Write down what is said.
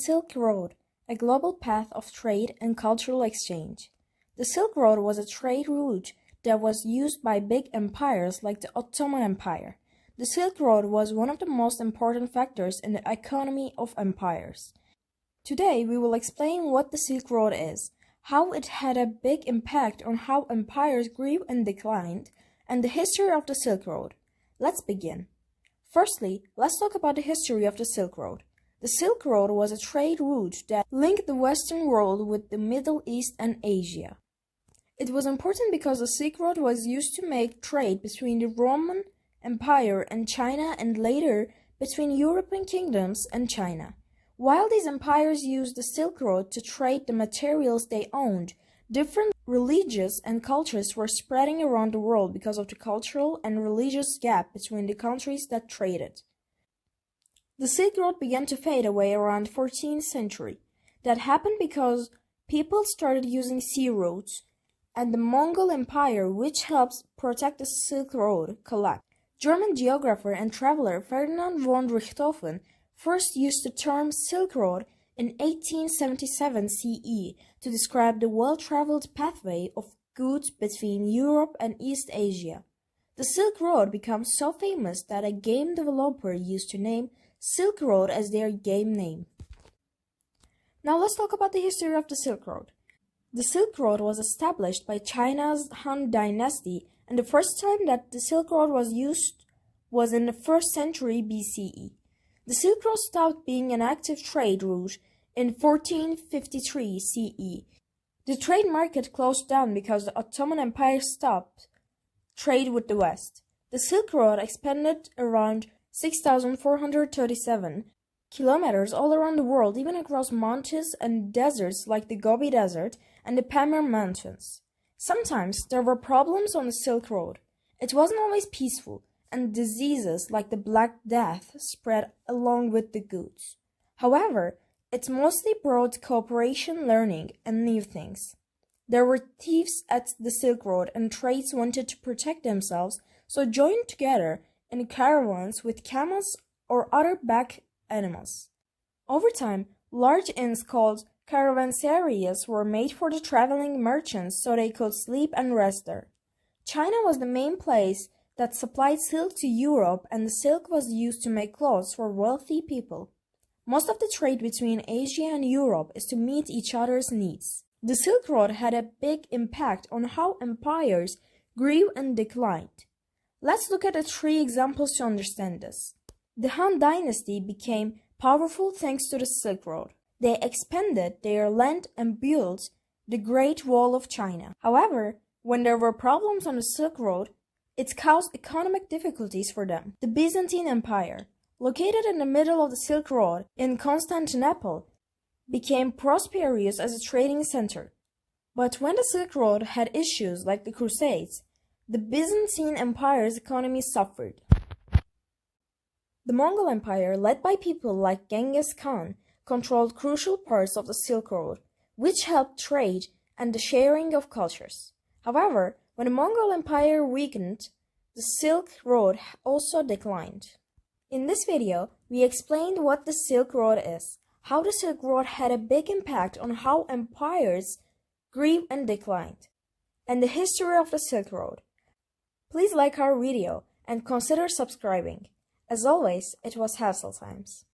Silk Road, a global path of trade and cultural exchange. The Silk Road was a trade route that was used by big empires like the Ottoman Empire. The Silk Road was one of the most important factors in the economy of empires. Today, we will explain what the Silk Road is, how it had a big impact on how empires grew and declined, and the history of the Silk Road. Let's begin. Firstly, let's talk about the history of the Silk Road. The Silk Road was a trade route that linked the Western world with the Middle East and Asia. It was important because the Silk Road was used to make trade between the Roman Empire and China and later between European kingdoms and China. While these empires used the Silk Road to trade the materials they owned, different religions and cultures were spreading around the world because of the cultural and religious gap between the countries that traded. The Silk Road began to fade away around 14th century. That happened because people started using sea routes, and the Mongol Empire, which helped protect the Silk Road, collapsed. German geographer and traveler Ferdinand von Richthofen first used the term Silk Road in 1877 CE to describe the well-traveled pathway of goods between Europe and East Asia. The Silk Road became so famous that a game developer used to name Silk Road as their game name. Now let's talk about the history of the Silk Road. The Silk Road was established by China's Han Dynasty, and the first time that the Silk Road was used was in the 1st century BCE. The Silk Road stopped being an active trade route in 1453 CE. The trade market closed down because the Ottoman Empire stopped trade with the West. The Silk Road expanded around 6,437 kilometers all around the world, even across mountains and deserts like the Gobi Desert and the Pamir Mountains. Sometimes there were problems on the Silk Road. It wasn't always peaceful, and diseases like the Black Death spread along with the goods. However, it mostly brought cooperation, learning, and new things. There were thieves at the Silk Road, and trades wanted to protect themselves, so joined together in caravans with camels or other pack animals. Over time, large inns called caravanserais were made for the traveling merchants so they could sleep and rest there. China was the main place that supplied silk to Europe, and the silk was used to make clothes for wealthy people. Most of the trade between Asia and Europe is to meet each other's needs. The Silk Road had a big impact on how empires grew and declined. Let's look at the 3 examples to understand this. The Han Dynasty became powerful thanks to the Silk Road. They expanded their land and built the Great Wall of China. However, when there were problems on the Silk Road, it caused economic difficulties for them. The Byzantine Empire, located in the middle of the Silk Road in Constantinople, became prosperous as a trading center. But when the Silk Road had issues like the Crusades, the Byzantine Empire's economy suffered. The Mongol Empire, led by people like Genghis Khan, controlled crucial parts of the Silk Road, which helped trade and the sharing of cultures. However, when the Mongol Empire weakened, the Silk Road also declined. In this video, we explained what the Silk Road is, how the Silk Road had a big impact on how empires grew and declined, and the history of the Silk Road. Please like our video and consider subscribing. As always, it was Hassle Times.